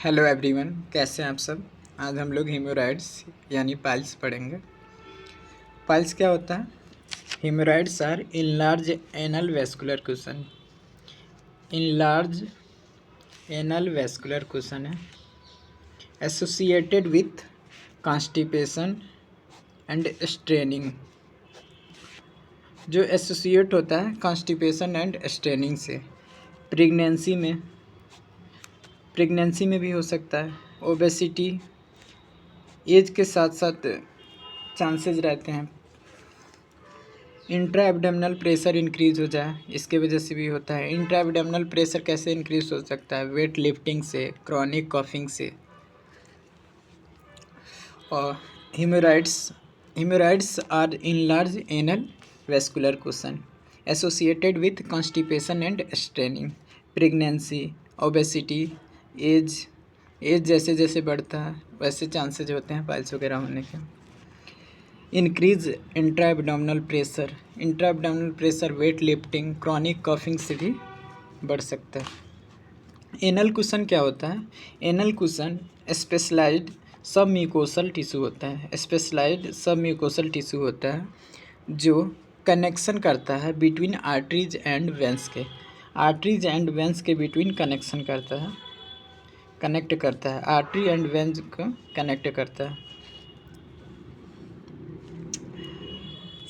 Hello everyone, कैसे हैं आप सब। आज हम लोग हेमोरॉइड्स यानी पाइल्स पढ़ेंगे। पाइल्स क्या होता है? Haemorrhoids are enlarge anal vascular cushion. Enlarge anal vascular cushion है associated with constipation and straining. जो एसोसिएट होता है कॉन्स्टिपेशन एंड स्ट्रेनिंग से। प्रेगनेंसी में भी हो सकता है। ओबेसिटी, एज के साथ साथ चांसेस रहते हैं। इंट्रा एब्डोमिनल प्रेशर इंक्रीज हो जाए, इसके वजह से भी होता है। इंट्रा एब्डोमिनल प्रेशर कैसे इंक्रीज हो सकता है? वेट लिफ्टिंग से, क्रॉनिक कॉफिंग से। और haemorrhoids are in large anal vascular cushion associated with constipation and straining. Pregnancy, obesity, age जैसे जैसे बढ़ता है वैसे चांसेज होते हैं पाइल्स वगैरह होने के। Increase intra abdominal pressure weight lifting, chronic coughing से भी बढ़ सकता है। एनल कुशन क्या होता है? एनल कुशन स्पेशलाइज्ड सब म्यूकोसल टिश्यू होता है। स्पेशलाइज्ड सब म्यूकोसल टिश्यू होता है जो कनेक्शन करता है बिटवीन आर्टरीज एंड वेंस के। आर्टरीज एंड वेंस के बिटवीन कनेक्ट करता है। आर्टरी एंड वेंस को कनेक्ट करता है।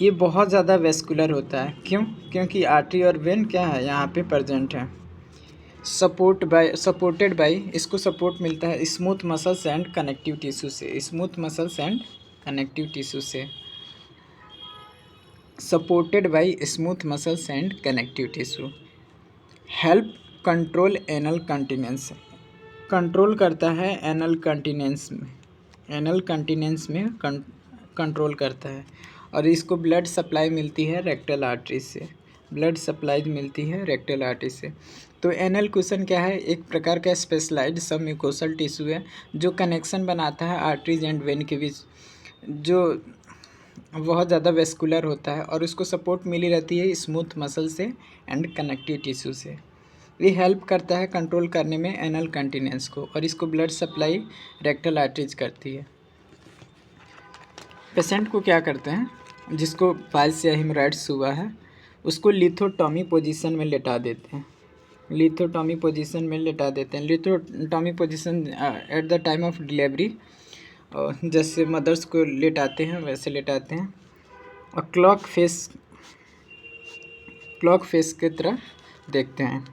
ये बहुत ज़्यादा वेस्कुलर होता है। क्यों? क्योंकि आर्टरी और वेन क्या है, यहाँ पे प्रेजेंट है। सपोर्टेड बाय इसको सपोर्ट मिलता है smooth muscles and connective tissue से। Supported by smooth muscles and connective tissue. Help control anal continence, control करता है एनल कंटिनेंस में कंट्रोल करता है। और इसको ब्लड सप्लाई मिलती है रेक्टल आर्टरी से। तो एनल कुशन क्या है? एक प्रकार का स्पेशलाइज्ड सब म्यूकोसल टिश्यू है जो कनेक्शन बनाता है आर्टरीज एंड वेन के बीच, जो बहुत ज़्यादा वेस्कुलर होता है और उसको सपोर्ट मिली रहती है स्मूथ मसल से एंड कनेक्टिव टिश्यू से। ये हेल्प करता है कंट्रोल करने में एनल कंटिनेंस को, और इसको ब्लड सप्लाई रेक्टल आर्टरीज करती है। पेशेंट को क्या करते हैं, जिसको पाइल्स या हेमोरॉइड्स हुआ है उसको लिथोटॉमी पोजीशन में लेटा देते हैं। लिथोटॉमी position at the time of delivery, जैसे मदर्स को लेटाते हैं वैसे लेटाते हैं। और क्लॉक फेस की तरह देखते हैं।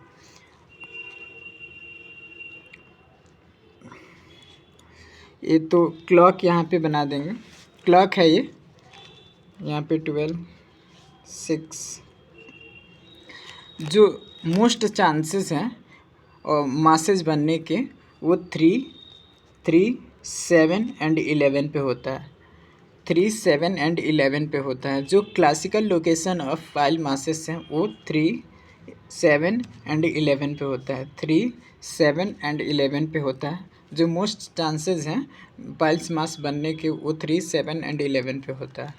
ये तो क्लॉक यहाँ पे बना देंगे। क्लॉक है ये, यहाँ पे 12, 6। जो मोस्ट चांसेस हैं और मासेज बनने के वो 3, 7 एंड 11 पे होता है। 3, 7 एंड 11 पे होता है। जो classical location of pile masses हैं वो 3, 7 एंड 11 पे होता है। 3, 7 एंड 11 पे होता है। जो मोस्ट चांसेस हैं पाइल्स मास बनने के वो 3, 7 एंड 11 पे होता है।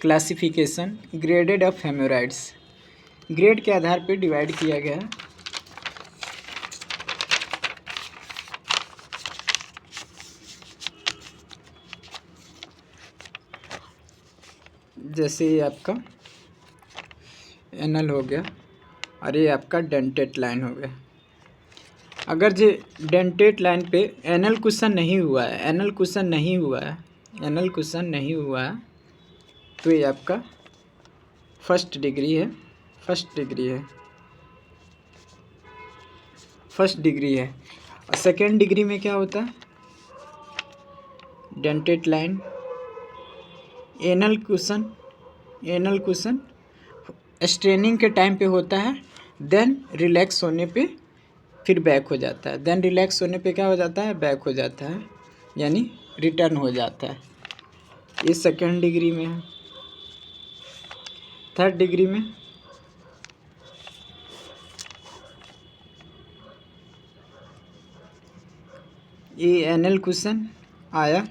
Classification graded of hemorrhoids, grade के आधार पर डिवाइड किया गया है। जैसे ये आपका एनल हो गया और ये आपका डेंटेट लाइन हो गया। अगर जो डेंटेट लाइन पे एनल कुशन नहीं हुआ है तो ये आपका फर्स्ट डिग्री है। और सेकेंड डिग्री में क्या होता है? Dentate line, anal cushion straining के टाइम पे होता है, देन रिलैक्स होने पे फिर बैक हो जाता है। क्या हो जाता है? बैक हो जाता है, यानी रिटर्न हो जाता है। ये सेकेंड डिग्री में है। थर्ड डिग्री में ये एनल कुशन आया,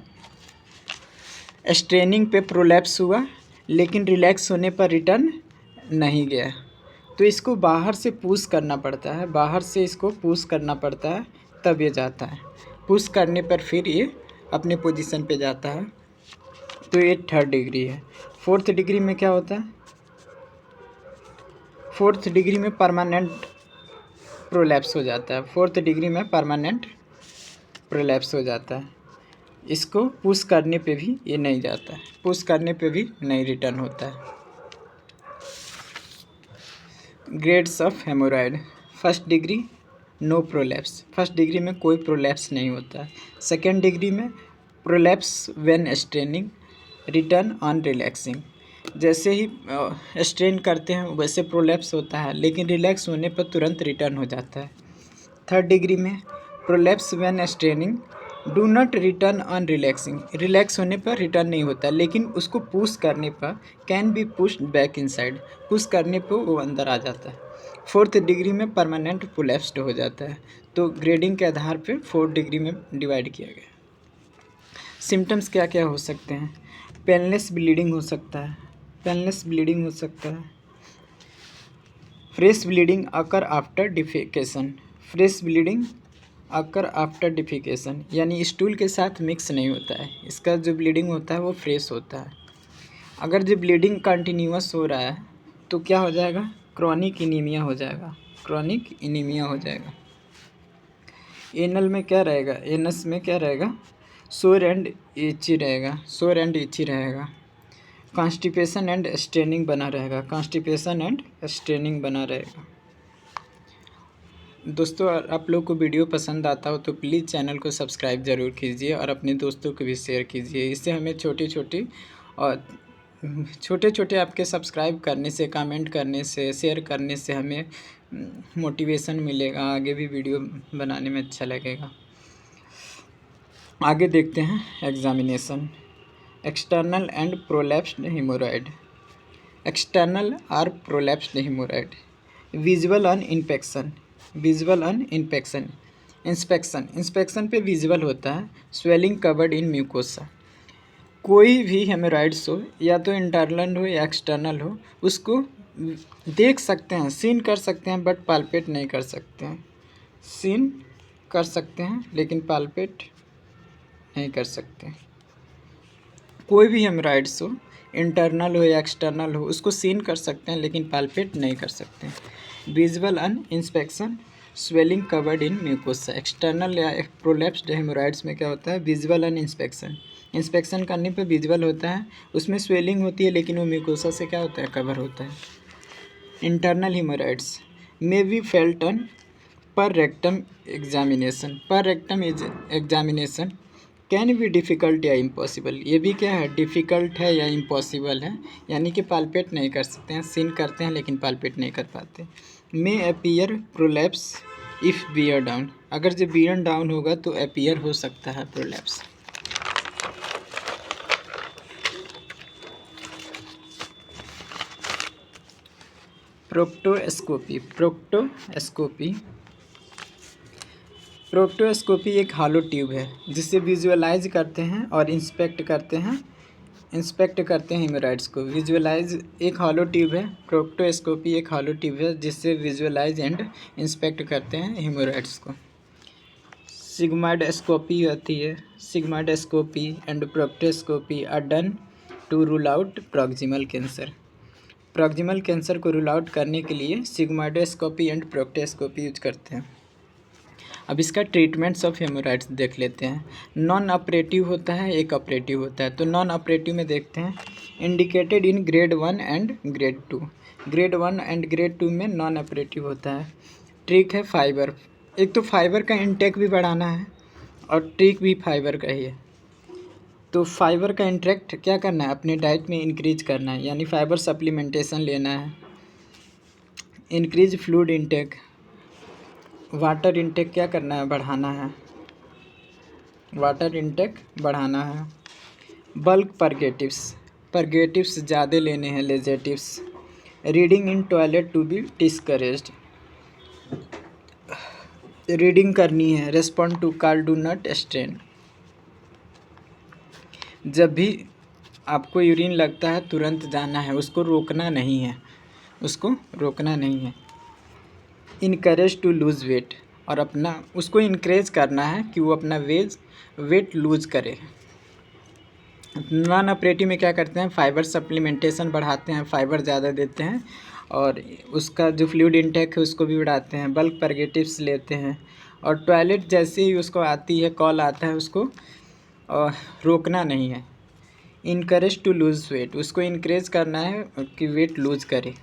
स्ट्रेनिंग पे प्रोलैप्स हुआ लेकिन रिलैक्स होने पर रिटर्न नहीं गया। तो इसको बाहर से पुश करना पड़ता है, बाहर से इसको पुश करना पड़ता है, तब ये जाता है। पुश करने पर फिर ये अपने पोजीशन पे जाता है। तो ये 3rd डिग्री है। 4th डिग्री में क्या होता है? 4th डिग्री में परमानेंट प्रोलैप्स हो जाता है। 4th डिग्री में परमानेंट प्रोलैप्स हो जाता है। इसको पुश करने पे भी ये नहीं जाता है, पुश करने पे भी नहीं रिटर्न होता है। Grades of haemorrhoid. 1st degree no prolapse, 1st degree में कोई प्रोलैप्स नहीं होता है। 2nd डिग्री में prolapse when straining, return on relaxing. जैसे ही स्ट्रेन करते हैं वैसे प्रोलैप्स होता है, लेकिन रिलैक्स होने पर तुरंत रिटर्न हो जाता है। 3rd डिग्री में prolapse when straining do not return on relaxing, relax होने पर रिटर्न नहीं होता, लेकिन उसको पुश करने पर can be pushed back inside, push करने पर वो अंदर आ जाता है। 4th डिग्री में परमानेंट प्रोलैप्स्ड हो जाता है। तो ग्रेडिंग के आधार पर 4 डिग्री में डिवाइड किया गया। सिम्टम्स क्या क्या हो सकते हैं? पेनलेस ब्लीडिंग हो सकता है, पेनलेस ब्लीडिंग हो सकता है। Fresh bleeding occur after defecation, fresh bleeding occur after defecation, यानी स्टूल के साथ मिक्स नहीं होता है, इसका जो ब्लीडिंग होता है वो फ्रेश होता है। अगर जो ब्लीडिंग कंटिन्यूअस हो रहा है तो क्या हो जाएगा? क्रॉनिक एनीमिया हो जाएगा, क्रॉनिक एनीमिया हो जाएगा। एनल में क्या रहेगा? एनस में क्या रहेगा? सोर एंड इची रहेगा, सोर एंड इची रहेगा। कॉन्स्टिपेशन एंड स्ट्रेनिंग बना रहेगा, कॉन्स्टिपेशन एंड स्ट्रेनिंग बना रहेगा। दोस्तों, आप लोग को वीडियो पसंद आता हो तो प्लीज़ चैनल को सब्सक्राइब ज़रूर कीजिए और अपने दोस्तों को भी शेयर कीजिए। इससे हमें छोटे छोटे आपके सब्सक्राइब करने से, कमेंट करने से, शेयर करने से हमें मोटिवेशन मिलेगा, आगे भी वीडियो बनाने में अच्छा लगेगा। आगे देखते हैं examination. External and prolapsed haemorrhoid. External और prolapsed haemorrhoid. Visual on infection, visual on infection. Inspection पे विजुअल होता है। Swelling covered in mucosa. कोई भी हेमोरॉइड्स हो, या तो इंटरनल हो या एक्सटर्नल हो, उसको देख सकते हैं, सीन कर सकते हैं, बट पाल्पेट नहीं कर सकते हैं। सीन कर सकते हैं लेकिन पाल्पेट नहीं कर सकते। कोई भी हेमोरॉइड्स हो, इंटरनल हो या एक्सटर्नल हो, उसको सीन कर सकते हैं लेकिन पाल्पेट नहीं कर सकते। Visual on inspection, swelling covered in mucosa. External या प्रोलैप्स्ड हेमोरॉइड्स में क्या होता है? विजुअल ऑन इंस्पेक्शन, इंस्पेक्शन करने पे विजुअल होता है, उसमें स्वेलिंग होती है लेकिन वो म्यूकोसा से क्या होता है? कवर होता है। Internal hemorrhoids may be felt on पर रेक्टम एग्जामिनेशन, पर rectum examination can be difficult या इम्पॉसिबल। ये भी क्या है? डिफ़िकल्ट है या इम्पॉसिबल है, यानी कि पाल्पेट नहीं कर सकते हैं, सीन करते हैं लेकिन पाल्पेट नहीं कर पाते। मे appear prolapse if beer down, अगर जो बियर डाउन होगा तो अपीयर हो सकता है प्रोलैप्स। प्रोक्टोस्कोपी, प्रोक्टोस्कोपी एक हॉलो ट्यूब है जिससे विजुअलाइज करते हैं और इंस्पेक्ट करते हैं हेमोरॉइड्स को। विजुअलाइज एक हॉलो ट्यूब है, प्रोक्टोस्कोपी एक हॉलो ट्यूब है जिससे विजुअलाइज एंड इंस्पेक्ट करते हैं हेमोरॉइड्स को। सिग्मोइडोस्कोपी होती है। Sigmoidoscopy and proctoscopy are done to rule out proximal cancer. Proximal cancer को रूल आउट करने के लिए सिग्मोइडोस्कोपी एंड प्रोक्टोस्कोपी यूज करते हैं। अब इसका ट्रीटमेंट्स ऑफ हेमोरॉइड्स देख लेते हैं। नॉन ऑपरेटिव होता है, एक ऑपरेटिव होता है। तो नॉन ऑपरेटिव में देखते हैं, indicated in grade 1 and grade 2। Grade 1 and grade 2 में नॉन ऑपरेटिव होता है। ट्रिक है फाइबर, एक तो फाइबर का इंटेक भी बढ़ाना है और ट्रिक भी फाइबर का ही है। तो फाइबर का इंटेक क्या करना है? अपने डाइट में इंक्रीज करना है, यानी फाइबर सप्लीमेंटेशन लेना है। Increase fluid intake, water intake क्या करना है? बढ़ाना है, वाटर इंटेक बढ़ाना है। बल्क परगेटिव्स ज़्यादा लेने हैं, laxatives. Reading in toilet to be discouraged, reading करनी है। Respond to call do not strain, जब भी आपको यूरिन लगता है तुरंत जाना है, उसको रोकना नहीं है। उसको रोकना नहीं है। इनकरेज टू लूज़ वेट, और अपना उसको इनक्रेज करना है कि वो अपना वेट लूज़ करे। नॉन ऑपरेटिव में क्या करते हैं, फाइबर सप्लीमेंटेशन बढ़ाते हैं, फाइबर ज़्यादा देते हैं और उसका जो फ्लूइड इंटेक है उसको भी बढ़ाते हैं, बल्क परगेटिव्स लेते हैं। और टॉयलेट जैसे ही उसको आती है, कॉल आता है, उसको रोकना नहीं है। इनकरेज टू लूज़ वेट, उसको इनक्रेज करना है कि वेट लूज़ करे।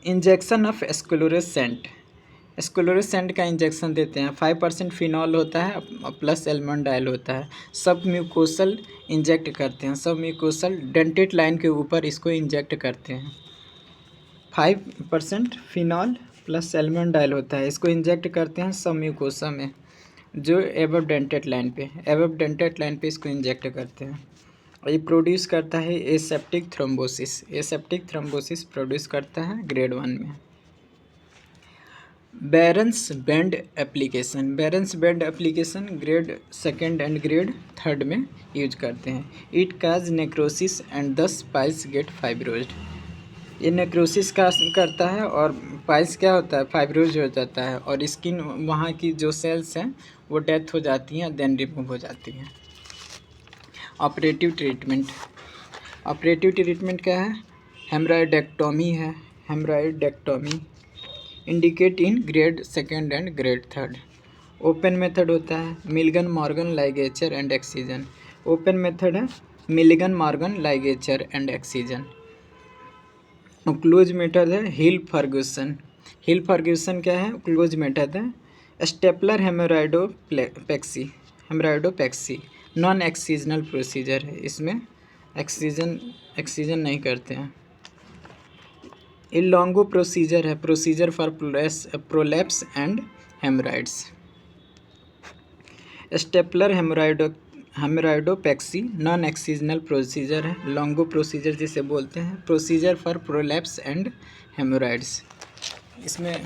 इंजेक्शन ऑफ एस्क्लोरेसेंट, एस्क्लोरेसेंट का इंजेक्शन देते हैं। 5% फिनॉल होता है प्लस एल्मोंडाइल होता है। सब म्यूकोसल इंजेक्ट करते हैं, सब म्यूकोसल डेंटेड लाइन के ऊपर इसको इंजेक्ट करते हैं। 5% फिनॉल प्लस एल्मोंडाइल होता है, इसको इंजेक्ट करते हैं सब म्यूकोसा में, जो एबव डेंटेड लाइन पे इसको इंजेक्ट करते हैं। और ये प्रोड्यूस करता है एसेप्टिक थ्रोम्बोसिस प्रोड्यूस करता है ग्रेड 1 में। Barons band application grade 2 and grade 3 में यूज करते हैं। इट काज नेक्रोसिस एंड दस पाइल्स गेट फाइब्रोज्ड, ये नेक्रोसिस का करता है और पाइल्स क्या होता है, फाइब्रोज हो जाता है और स्किन वहाँ की जो सेल्स हैं वो डेथ हो जाती हैं, देन रिमूव हो जाती हैं। ऑपरेटिव ट्रीटमेंट क्या है, हेमरॉइडेक्टोमी है, indicate in grade 2 and grade 3। Open method होता है Milligan Morgan ligature and excision, open method है Milligan Morgan ligature and excision. Close method है हिल फर्ग्यूसन क्या है, क्लोज मेथड है stapler haemorrhoidopexy non excisional procedure है, इसमें एक्सीजन नहीं करते हैं। इलॉन्गो प्रोसीजर है, procedure for prolapse and haemorrhoids. Stapler haemorrhoidopexy non excisional procedure है, लॉन्गो प्रोसीजर जिसे बोलते हैं, procedure for prolapse and haemorrhoids. इसमें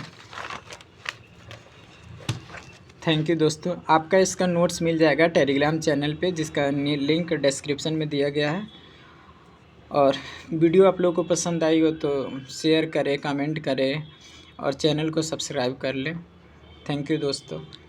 थैंक यू दोस्तों, आपका इसका नोट्स मिल जाएगा टेलीग्राम चैनल पे, जिसका लिंक डिस्क्रिप्शन में दिया गया है। और वीडियो आप लोगों को पसंद आई हो तो शेयर करें, कमेंट करें और चैनल को सब्सक्राइब कर लें। थैंक यू दोस्तों।